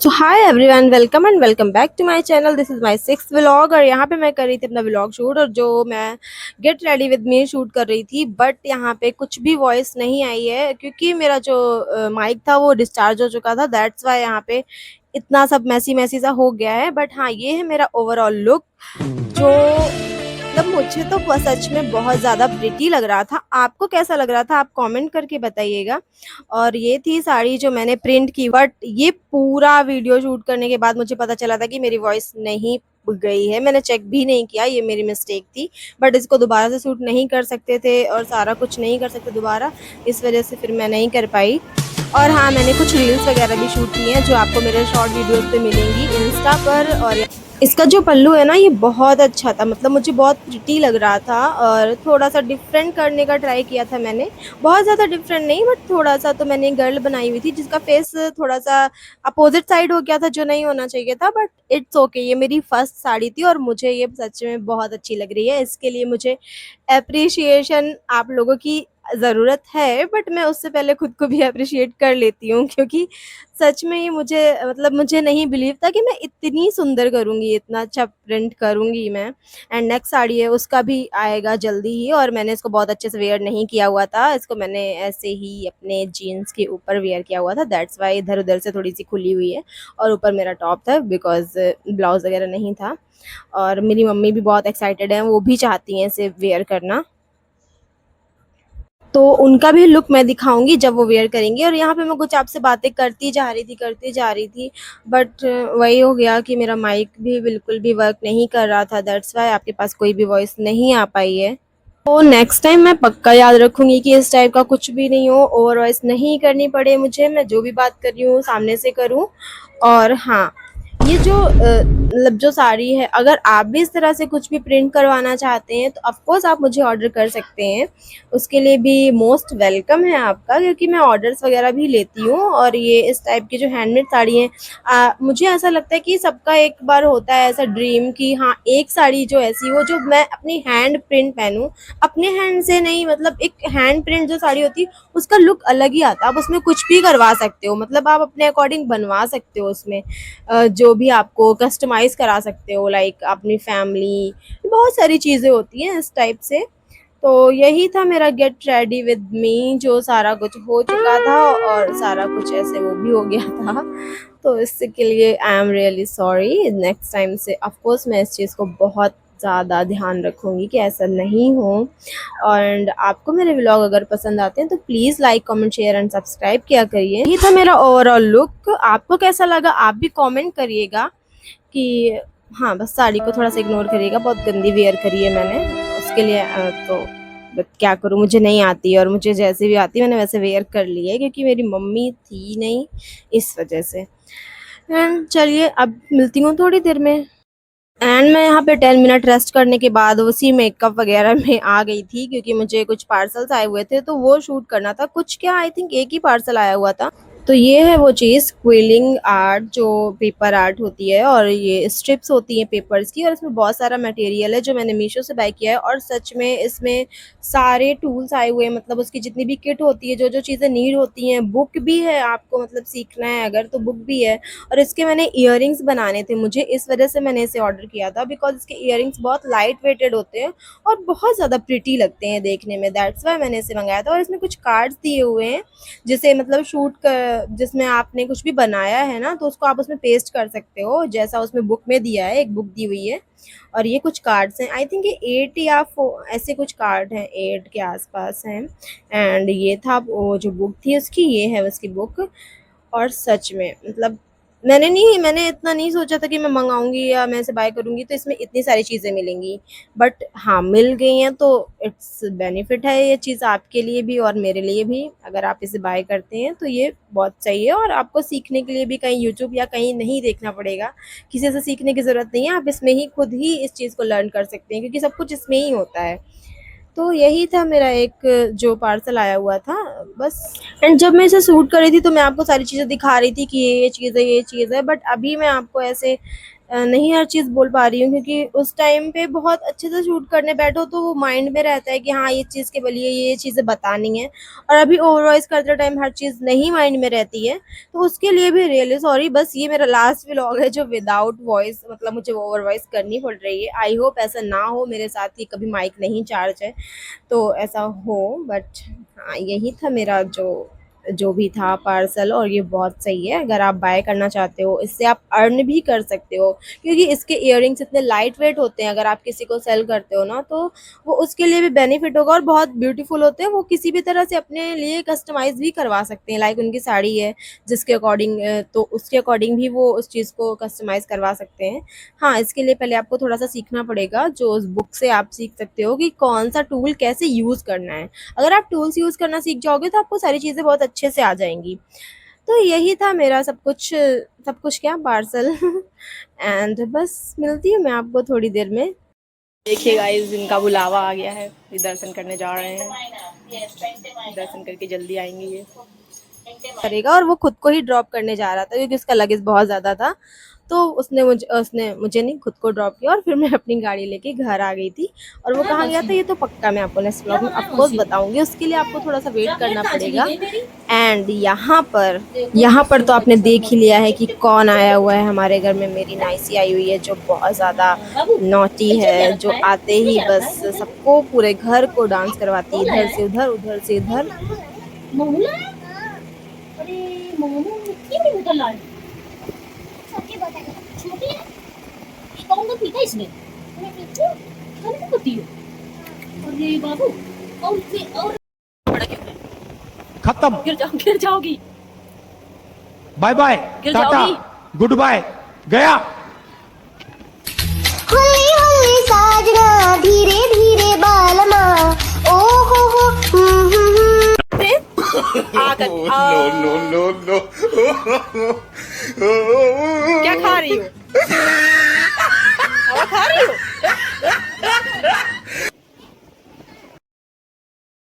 So hi everyone, welcome and welcome back to my channel. This is my sixth vlog और यहाँ पे मैं कर रही थी अपना व्लॉग शूट, और जो मैं get ready with me shoot कर रही थी, बट यहाँ पे कुछ भी वॉइस नहीं आई है क्योंकि मेरा जो माइक था वो डिस्चार्ज हो चुका था। दैट्स वाई यहाँ पे इतना सब मैसी मैसी सा हो गया है। बट हाँ, ये है मेरा ओवरऑल लुक जो मतलब मुझे तो सच में बहुत ज़्यादा प्रिटी लग रहा था। आपको कैसा लग रहा था आप कमेंट करके बताइएगा। और ये थी साड़ी जो मैंने प्रिंट की, बट ये पूरा वीडियो शूट करने के बाद मुझे पता चला था कि मेरी वॉइस नहीं गई है। मैंने चेक भी नहीं किया, ये मेरी मिस्टेक थी। बट इसको दोबारा से शूट नहीं कर सकते थे और सारा कुछ नहीं कर सकते दोबारा, इस वजह से फिर मैं नहीं कर पाई। और हाँ, मैंने कुछ रील्स वगैरह भी शूट किए हैं जो आपको मेरे शॉर्ट वीडियोस पे मिलेंगी इंस्टा पर। और इसका जो पल्लू है ना, ये बहुत अच्छा था, मतलब मुझे बहुत प्रिटी लग रहा था। और थोड़ा सा डिफरेंट करने का ट्राई किया था मैंने, बहुत ज़्यादा डिफरेंट नहीं बट थोड़ा सा। तो मैंने गर्ल बनाई हुई थी जिसका फेस थोड़ा सा अपोजिट साइड हो गया था, जो नहीं होना चाहिए था, बट इट्स ओके। ये मेरी फर्स्ट साड़ी थी और मुझे ये सच में बहुत अच्छी लग रही है। इसके लिए मुझे एप्रिशिएशन आप लोगों की ज़रूरत है, बट मैं उससे पहले खुद को भी एप्रिशिएट कर लेती हूँ क्योंकि सच में ये मुझे मतलब मुझे नहीं बिलीव था कि मैं इतनी सुंदर करूँगी, इतना अच्छा प्रिंट करूँगी मैं। एंड नेक्स्ट साड़ी है उसका भी आएगा जल्दी ही, और मैंने इसको बहुत अच्छे से वेयर नहीं किया हुआ था। इसको मैंने ऐसे ही अपने जीन्स के ऊपर वेयर किया हुआ था, दैट्स वाई इधर उधर से थोड़ी सी खुली हुई है। और ऊपर मेरा टॉप था बिकॉज ब्लाउज वगैरह नहीं था। और मेरी मम्मी भी बहुत एक्साइटेड है, वो भी चाहती हैं इसे वेयर करना, तो उनका भी लुक मैं दिखाऊंगी जब वो वेयर करेंगी। और यहाँ पे मैं कुछ आपसे बातें करती जा रही थी, बट वही हो गया कि मेरा माइक भी बिल्कुल भी वर्क नहीं कर रहा था। दैट्स वाई आपके पास कोई भी वॉइस नहीं आ पाई है। तो नेक्स्ट टाइम मैं पक्का याद रखूंगी कि इस टाइप का कुछ भी नहीं हो, ओवर वॉइस नहीं करनी पड़े मुझे, मैं जो भी बात कर रही हूँ सामने से करूँ। और हाँ, ये जो मतलब जो साड़ी है, अगर आप भी इस तरह से कुछ भी प्रिंट करवाना चाहते हैं तो ऑफ कोर्स आप मुझे ऑर्डर कर सकते हैं। उसके लिए भी मोस्ट वेलकम है आपका, क्योंकि मैं ऑर्डर्स वगैरह भी लेती हूँ। और ये इस टाइप की जो हैंडमेड साड़ी हैं, मुझे ऐसा लगता है कि सबका एक बार होता है ऐसा ड्रीम कि हाँ, एक साड़ी जो ऐसी हो जो मैं अपनी हैंड प्रिंट पहनूं। अपने हैंड से नहीं, मतलब एक हैंड प्रिंट जो साड़ी होती है उसका लुक अलग ही आता है। आप उसमें कुछ भी करवा सकते हो, मतलब आप अपने अकॉर्डिंग बनवा सकते हो उसमें जो भी आपको कस्टमाइज़ करा सकते हो, लाइक अपनी फैमिली, बहुत सारी चीज़ें होती हैं इस टाइप से। तो यही था मेरा गेट रेडी विद मी, जो सारा कुछ हो चुका था और सारा कुछ ऐसे वो भी हो गया था। तो इसके लिए I am really sorry. Next time से ऑफ कोर्स मैं इस चीज़ को बहुत ज़्यादा ध्यान रखूँगी कि ऐसा नहीं हो। और आपको मेरे व्लॉग अगर पसंद आते हैं तो please like comment share and subscribe किया करिए। ये था मेरा ओवरऑल लुक, आपको कैसा लगा आप भी कमेंट करिएगा कि हाँ, बस साड़ी को थोड़ा सा इग्नोर करिएगा, बहुत गंदी वेयर करी है मैंने। उसके लिए तो बट क्या करूँ, मुझे नहीं आती, और मुझे जैसे भी आती मैंने वैसे वेयर कर ली है क्योंकि मेरी मम्मी थी नहीं, इस वजह से। एंड चलिए अब मिलती हूँ थोड़ी देर में। एंड मैं यहाँ पे 10 मिनट रेस्ट करने के बाद उसी मेकअप वगैरह में आ गई थी क्योंकि मुझे कुछ पार्सल्स आए हुए थे तो वो शूट करना था। कुछ क्या, आई थिंक एक ही पार्सल आया हुआ था। तो ये है वो चीज़, क्विलिंग आर्ट, जो पेपर आर्ट होती है, और ये स्ट्रिप्स होती हैं पेपर्स की, और इसमें बहुत सारा मटेरियल है जो मैंने मीशो से बाय किया है। और सच में इसमें सारे टूल्स आए हुए हैं, मतलब उसकी जितनी भी किट होती है, जो जो चीज़ें नीड होती हैं, बुक भी है, आपको मतलब सीखना है अगर तो बुक भी है। और इसके मैंने इयररिंग्स बनाने थे मुझे, इस वजह से मैंने इसे ऑर्डर किया था, बिकॉज इसके इयररिंग्स बहुत लाइट वेटेड होते हैं और बहुत ज़्यादा प्रिटी लगते हैं देखने में। दैट्स वाई मैंने इसे मंगाया था। और इसमें कुछ कार्ड्स दिए हुए हैं जिसे मतलब शूट कर, जिसमें आपने कुछ भी बनाया है ना तो उसको आप उसमें पेस्ट कर सकते हो, जैसा उसमें बुक में दिया है, एक बुक दी हुई है। और ये कुछ कार्ड्स हैं, आई थिंक ये 8 या 4 ऐसे कुछ कार्ड हैं, 8 के आसपास हैं। एंड ये था वो जो बुक थी उसकी, ये है उसकी बुक। और सच में मतलब मैंने इतना नहीं सोचा था कि मैं मँगाऊँगी या मैं इसे बाय करूँगी तो इसमें इतनी सारी चीज़ें मिलेंगी। बट हाँ, मिल गई हैं तो इट्स बेनिफिट है ये चीज़ आपके लिए भी और मेरे लिए भी। अगर आप इसे बाय करते हैं तो ये बहुत सही है, और आपको सीखने के लिए भी कहीं यूट्यूब या कहीं नहीं देखना पड़ेगा। किसी से सीखने की ज़रूरत नहीं है, आप इसमें ही खुद ही इस चीज़ को लर्न कर सकते हैं क्योंकि सब कुछ इसमें ही होता है। तो यही था मेरा एक जो पार्सल आया हुआ था, बस। एंड जब मैं इसे शूट कर रही थी तो मैं आपको सारी चीज़ें दिखा रही थी कि ये चीज़ है, ये चीज़ है, बट अभी मैं आपको ऐसे नहीं हर चीज़ बोल पा रही हूँ, क्योंकि उस टाइम पे बहुत अच्छे से शूट करने बैठो तो वो माइंड में रहता है कि हाँ ये चीज़ के लिए ये चीज़ें बतानी है, और अभी ओवर वॉइस करते टाइम हर चीज़ नहीं माइंड में रहती है, तो उसके लिए भी रियली सॉरी। बस ये मेरा लास्ट व्लॉग है जो विदाउट वॉइस, मतलब मुझे ओवर वॉइस करनी पड़ रही है। आई होप ऐसा ना हो मेरे साथ कि कभी माइक नहीं चार्ज है तो ऐसा हो, बट हाँ यही था मेरा जो भी था पार्सल, और ये बहुत सही है अगर आप बाय करना चाहते हो। इससे आप अर्न भी कर सकते हो, क्योंकि इसके इयररिंग्स इतने लाइट वेट होते हैं। अगर आप किसी को सेल करते हो ना तो वो उसके लिए भी बेनिफिट होगा, और बहुत ब्यूटीफुल होते हैं। वो किसी भी तरह से अपने लिए कस्टमाइज भी करवा सकते हैं, लाइक उनकी साड़ी है जिसके अकॉर्डिंग, तो उसके अकॉर्डिंग भी वो उस चीज़ को कस्टमाइज करवा सकते हैं। हाँ, इसके लिए पहले आपको थोड़ा सा सीखना पड़ेगा, जो उस बुक से आप सीख सकते हो कि कौन सा टूल कैसे यूज़ करना है। अगर आप टूल्स यूज़ करना सीख जाओगे तो आपको सारी चीज़ें बहुत अच्छे से आ जाएँगी। तो यही था मेरा सब कुछ क्या पार्सल एंड बस मिलती हूँ मैं आपको थोड़ी देर में। देखिए गाइस, इनका बुलावा आ गया है, ये दर्शन करने जा रहे हैं। दर्शन करके जल्दी आएंगे ये करेगा, और वो खुद को ही ड्रॉप करने जा रहा था क्योंकि उसका लगेज बहुत ज़्यादा था। तो उसने मुझे नहीं, खुद को ड्रॉप किया, और फिर मैं अपनी गाड़ी लेके घर आ गई थी। और वो कहाँ गया था ये तो पक्का मैं आपको नेक्स्ट व्लॉग में ऑफकोर्स बताऊंगी, उसके लिए आपको थोड़ा सा वेट करना पड़ेगा। एंड यहाँ पर तो आपने देख ही लिया है कि कौन आया हुआ है हमारे घर में। मेरी नाइसी आई हुई है जो बहुत ज़्यादा नॉटी है, जो आते ही बस सबको, पूरे घर को डांस करवाती है, इधर से उधर उधर से इधर। छोटी है, कौन सा पीता इसमें? मैं पीती हूँ, कौन सा पीती हो? अरे बाबू, और बड़ा क्यों है? खत्म, गिर जाओगी, बाय बाय, गिर टाटा, जाओगी। गुड बाय, गया। हुल्ली हुल्ली साजना धीरे धीरे बालमा ओ हो क्या खा रही हो?